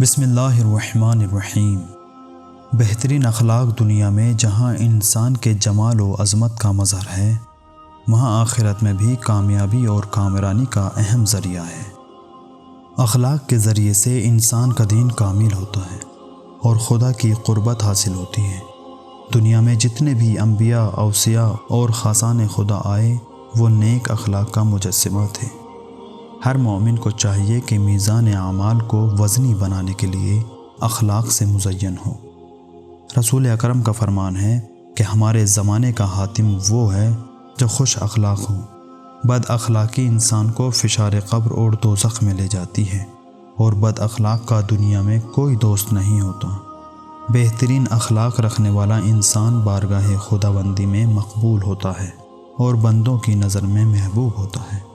بسم اللہ الرحمن الرحیم۔ بہترین اخلاق دنیا میں جہاں انسان کے جمال و عظمت کا مظہر ہے، وہاں آخرت میں بھی کامیابی اور کامرانی کا اہم ذریعہ ہے۔ اخلاق کے ذریعے سے انسان کا دین کامل ہوتا ہے اور خدا کی قربت حاصل ہوتی ہے۔ دنیا میں جتنے بھی انبیاء، اوصیاء اور خاصان خدا آئے، وہ نیک اخلاق کا مجسمہ تھے۔ ہر مومن کو چاہیے کہ میزان اعمال کو وزنی بنانے کے لیے اخلاق سے مزین ہو۔ رسول اکرم کا فرمان ہے کہ ہمارے زمانے کا حاتم وہ ہے جو خوش اخلاق ہو۔ بد اخلاقی انسان کو فشار قبر اور دوزخ میں لے جاتی ہے، اور بد اخلاق کا دنیا میں کوئی دوست نہیں ہوتا۔ بہترین اخلاق رکھنے والا انسان بارگاہ خداوندی میں مقبول ہوتا ہے اور بندوں کی نظر میں محبوب ہوتا ہے۔